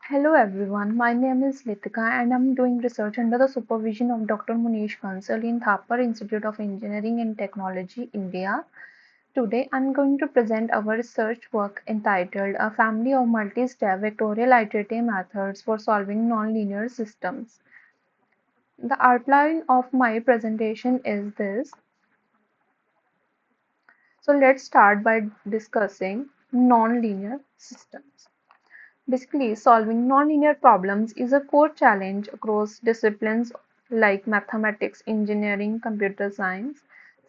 Hello everyone, my name is Litika and I'm doing research under the supervision of Dr. Munish Kansal in Thapar Institute of Engineering and Technology, India. Today I'm going to present our research work entitled A Family of Multi-Step Vectorial Iterative Methods for Solving Nonlinear Systems. The outline of my presentation is this. So let's start by discussing nonlinear systems. Basically, solving nonlinear problems is a core challenge across disciplines like mathematics, engineering, computer science,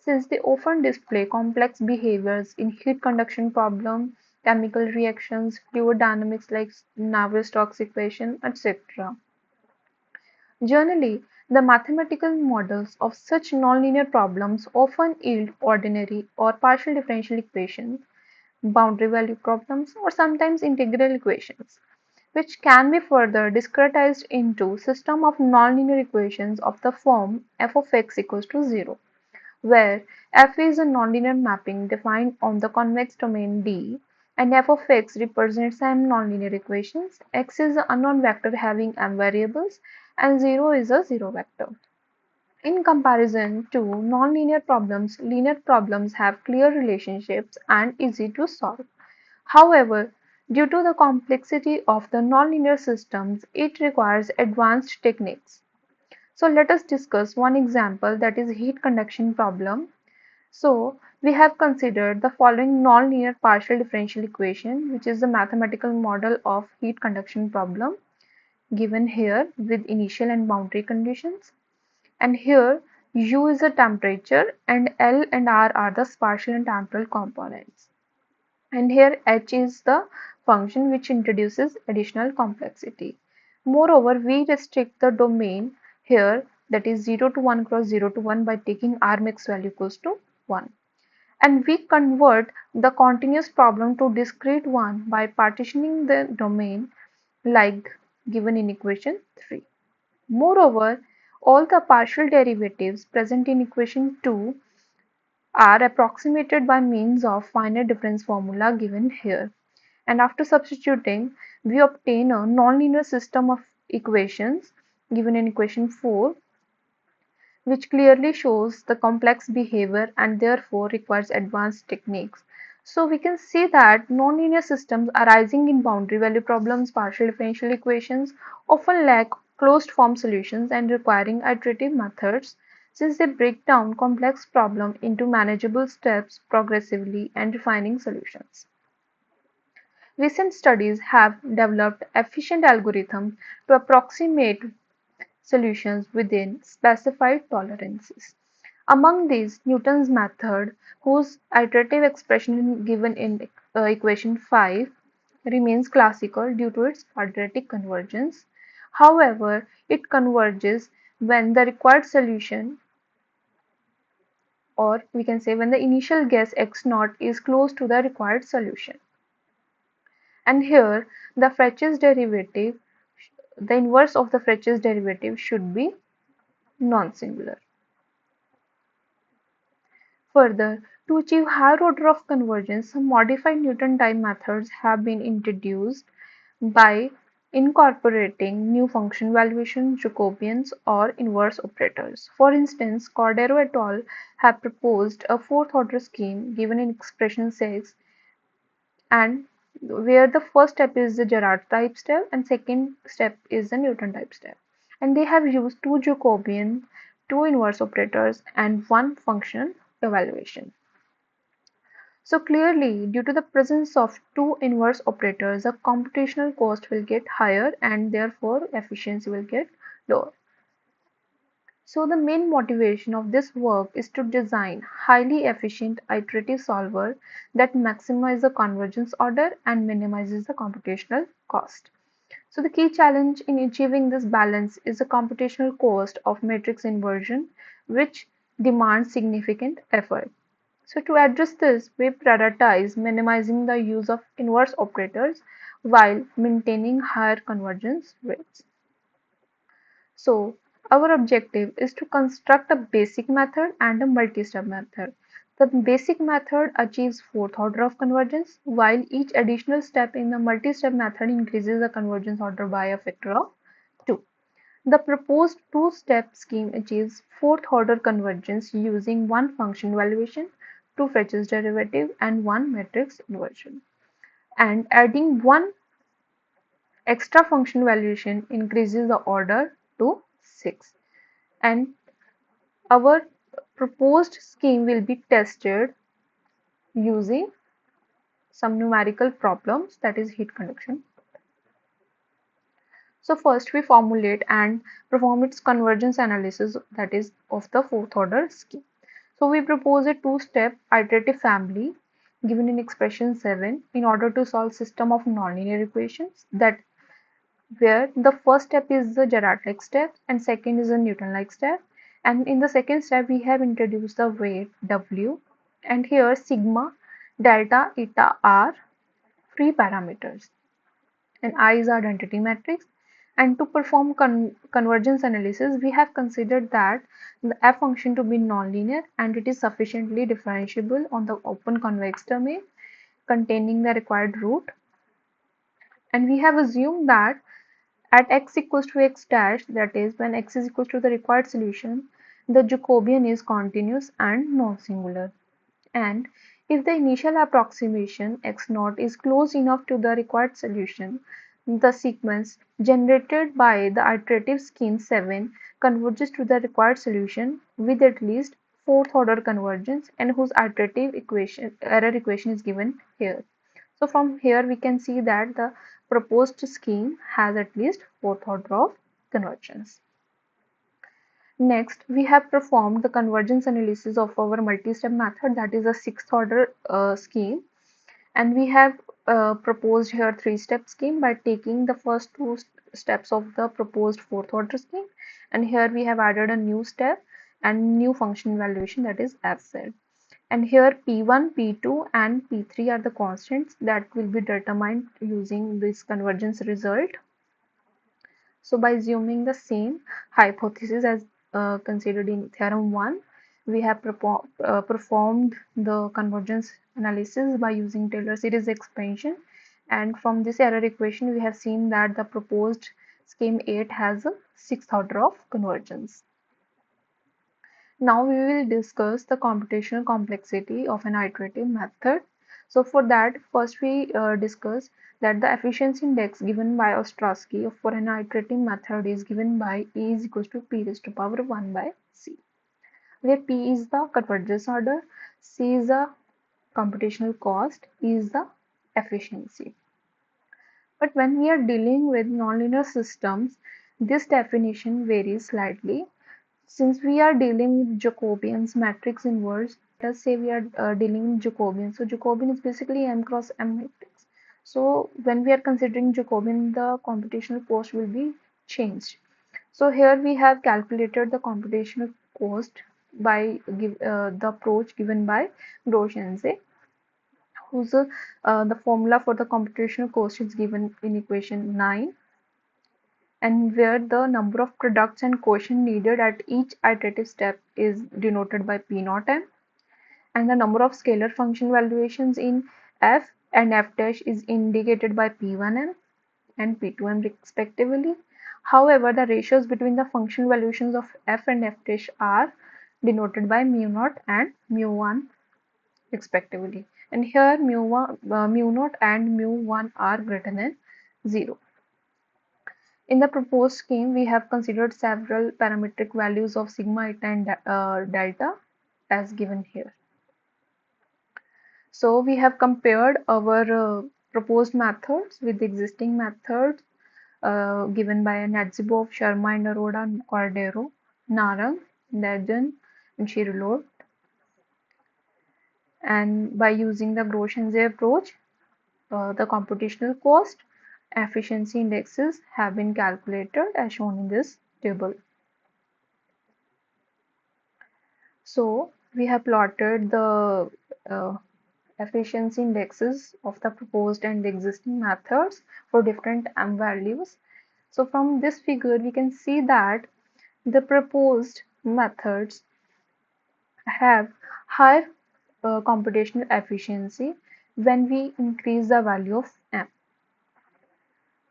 since they often display complex behaviors in heat conduction problem, chemical reactions, fluid dynamics like Navier-Stokes equation, etc. Generally, the mathematical models of such nonlinear problems often yield ordinary or partial differential equations, boundary value problems, or sometimes integral equations, which can be further discretized into system of nonlinear equations of the form f of x equals to 0, where f is a nonlinear mapping defined on the convex domain D, and f of x represents m nonlinear equations, x is an unknown vector having m variables, and 0 is a zero vector. In comparison to nonlinear problems, linear problems have clear relationships and easy to solve. However, due to the complexity of the nonlinear systems, it requires advanced techniques. So let us discuss one example, that is heat conduction problem. So we have considered the following nonlinear partial differential equation, which is the mathematical model of heat conduction problem given here with initial and boundary conditions. And here U is the temperature and L and R are the spatial and temporal components. And here h is the function which introduces additional complexity. Moreover, we restrict the domain here, that is 0 to 1 cross 0 to 1, by taking r max value equals to 1. And we convert the continuous problem to discrete one by partitioning the domain like given in equation 3. Moreover, all the partial derivatives present in equation 2 are approximated by means of finite difference formula given here, and after substituting we obtain a nonlinear system of equations given in equation 4, which clearly shows the complex behavior and therefore requires advanced techniques. So we can see that nonlinear systems arising in boundary value problems, partial differential equations, often lack closed form solutions and requiring iterative methods, since they break down complex problems into manageable steps progressively and refining solutions. Recent studies have developed efficient algorithms to approximate solutions within specified tolerances. Among these, Newton's method, whose iterative expression given in equation 5, remains classical due to its quadratic convergence. However, it converges when the required solution, or we can say when the initial guess x naught is close to the required solution. And here the Fréchet's derivative, the inverse of the Fréchet's derivative should be non-singular. Further, to achieve higher order of convergence, some modified Newton-type methods have been introduced by incorporating new function valuation, Jacobians, or inverse operators. For instance, Cordero et al. Have proposed a fourth-order scheme given in expression 6, and where the first step is the Gerard type step and second step is the Newton type step. And they have used two Jacobian, two inverse operators, and one function evaluation. So clearly, due to the presence of two inverse operators, the computational cost will get higher and therefore efficiency will get lower. So the main motivation of this work is to design highly efficient iterative solver that maximize the convergence order and minimizes the computational cost. So the key challenge in achieving this balance is the computational cost of matrix inversion, which demands significant effort. So to address this, we prioritize minimizing the use of inverse operators while maintaining higher convergence rates. So our objective is to construct a basic method and a multi-step method. The basic method achieves fourth order of convergence, while each additional step in the multi-step method increases the convergence order by a factor of 2. The proposed two-step scheme achieves fourth order convergence using one function evaluation, two Fetch's derivative, and one matrix inversion. And adding one extra function evaluation increases the order to 6. And our proposed scheme will be tested using some numerical problems, that is heat conduction. So first we formulate and perform its convergence analysis, that is of the fourth order scheme. So we propose a two-step iterative family given in expression 7 in order to solve system of nonlinear equations, that where the first step is the Gerard-like step and second is a Newton-like step. And in the second step we have introduced the weight W, and here sigma, delta, eta are free parameters and I is our identity matrix. And to perform convergence analysis, we have considered that the f function to be nonlinear and it is sufficiently differentiable on the open convex domain containing the required root. And we have assumed that at x equals to x dash, that is when x is equal to the required solution, the Jacobian is continuous and non-singular. And if the initial approximation x naught is close enough to the required solution, the sequence generated by the iterative scheme 7 converges to the required solution with at least fourth order convergence, and whose iterative error equation is given here. So from here we can see that the proposed scheme has at least fourth order of convergence. Next, we have performed the convergence analysis of our multi-step method, that is a sixth order scheme, and we have proposed here three-step scheme by taking the first two steps of the proposed fourth order scheme, and here we have added a new step and new function evaluation, that is fz. And here p1, p2 and p3 are the constants that will be determined using this convergence result. So by assuming the same hypothesis as considered in theorem 1, we have performed the convergence analysis by using Taylor series expansion, and from this error equation we have seen that the proposed scheme 8 has a sixth order of convergence. Now we will discuss the computational complexity of an iterative method. So for that, first we discuss that the efficiency index given by Ostrowski for an iterative method is given by E is equals to P raised to power 1 by C, where P is the convergence order, C is the computational cost, E is the efficiency. But when we are dealing with nonlinear systems, this definition varies slightly. Since we are dealing with Jacobians, matrix inverse, let us say we are dealing with Jacobian. So Jacobian is basically m cross m matrix. So when we are considering Jacobian, the computational cost will be changed. So here we have calculated the computational cost by the approach given by Groshenze, whose the formula for the computational cost is given in equation 9, and where the number of products and quotient needed at each iterative step is denoted by P naught m, and the number of scalar function valuations in f and f dash is indicated by P1m and P2m respectively. However, the ratios between the function valuations of f and f dash are denoted by mu naught and mu1 respectively, and here mu naught and mu1 are greater than 0. In the proposed scheme, we have considered several parametric values of sigma, eta, and delta as given here. So we have compared our proposed methods with the existing methods given by Nadzhibov, Sharma, and Arora, Cordero, Narang, Leiden, and Shirlot. And by using the Groshenze approach, the computational cost efficiency indexes have been calculated as shown in this table. So we have plotted the efficiency indexes of the proposed and the existing methods for different m values. So from this figure we can see that the proposed methods have higher computational efficiency when we increase the value of m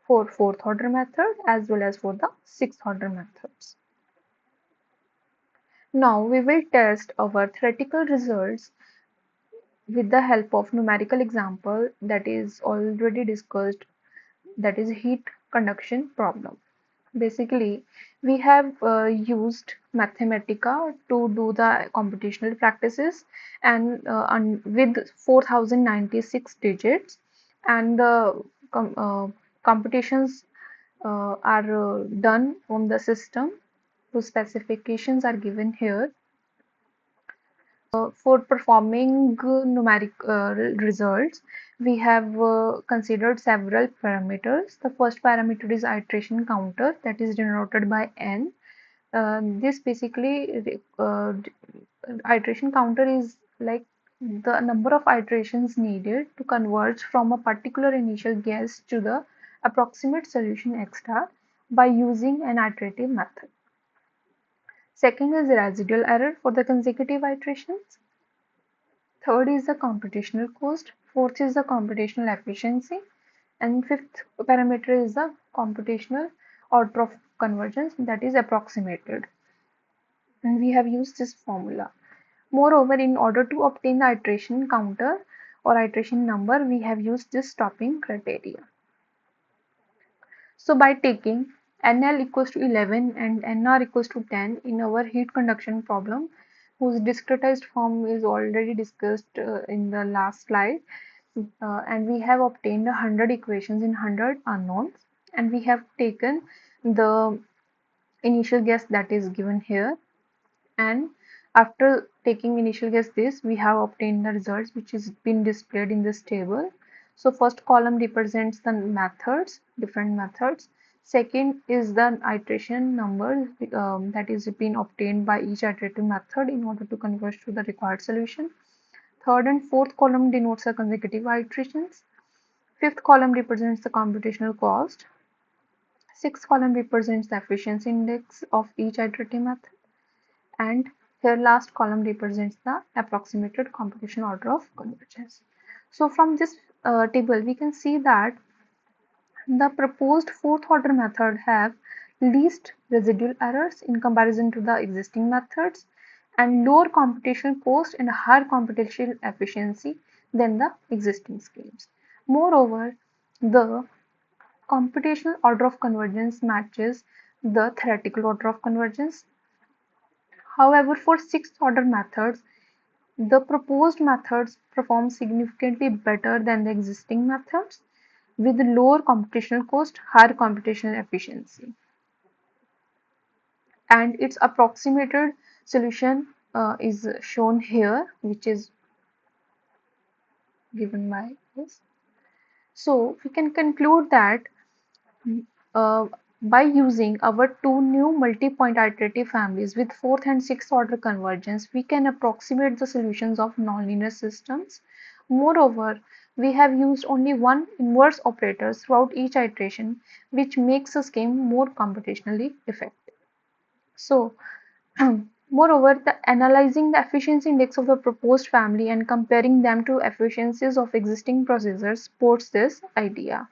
for fourth order method as well as for the sixth order methods. Now we will test our theoretical results with the help of numerical example that is already discussed, that is heat conduction problem. Basically, we have used Mathematica to do the computational practices and with 4096 digits, and the computations are done on the system. So specifications are given here. For performing numeric results, we have considered several parameters. The first parameter is iteration counter, that is denoted by n. This basically iteration counter is like the number of iterations needed to converge from a particular initial guess to the approximate solution x star by using an iterative method. Second is the residual error for the consecutive iterations. Third is the computational cost. Fourth is the computational efficiency. And fifth parameter is the computational order of convergence, that is approximated. And we have used this formula. Moreover, in order to obtain the iteration counter or iteration number, we have used this stopping criteria. So by taking NL equals to 11 and NR equals to 10 in our heat conduction problem, whose discretized form is already discussed in the last slide, and we have obtained 100 equations in 100 unknowns, and we have taken the initial guess that is given here, and after taking initial guess this, we have obtained the results which is been displayed in this table. So first column represents the methods, different methods. Second is the iteration number that is been obtained by each iterative method in order to converge to the required solution. Third and fourth column denotes the consecutive iterations. Fifth column represents the computational cost. Sixth column represents the efficiency index of each iterative method. And here last column represents the approximated computational order of convergence. So from this table we can see that the proposed fourth order method have least residual errors in comparison to the existing methods and lower computational cost and higher computational efficiency than the existing schemes. Moreover, the computational order of convergence matches the theoretical order of convergence. However, for sixth order methods, the proposed methods perform significantly better than the existing methods with lower computational cost, higher computational efficiency. And its approximated solution is shown here, which is given by this. So we can conclude that uh, by using our two new multi-point iterative families with fourth and sixth order convergence, we can approximate the solutions of nonlinear systems. Moreover, we have used only one inverse operator throughout each iteration, which makes the scheme more computationally effective. So, moreover, analyzing the efficiency index of the proposed family and comparing them to efficiencies of existing processors supports this idea.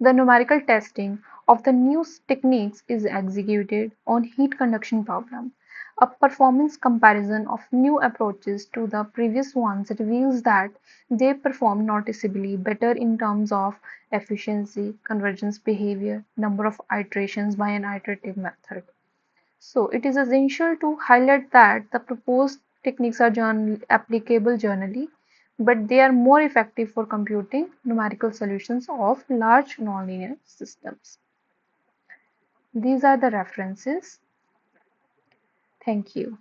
The numerical testing of the new techniques is executed on heat conduction problem. A performance comparison of new approaches to the previous ones reveals that they perform noticeably better in terms of efficiency, convergence behavior, number of iterations by an iterative method. So it is essential to highlight that the proposed techniques are applicable generally, but they are more effective for computing numerical solutions of large nonlinear systems. These are the references. Thank you.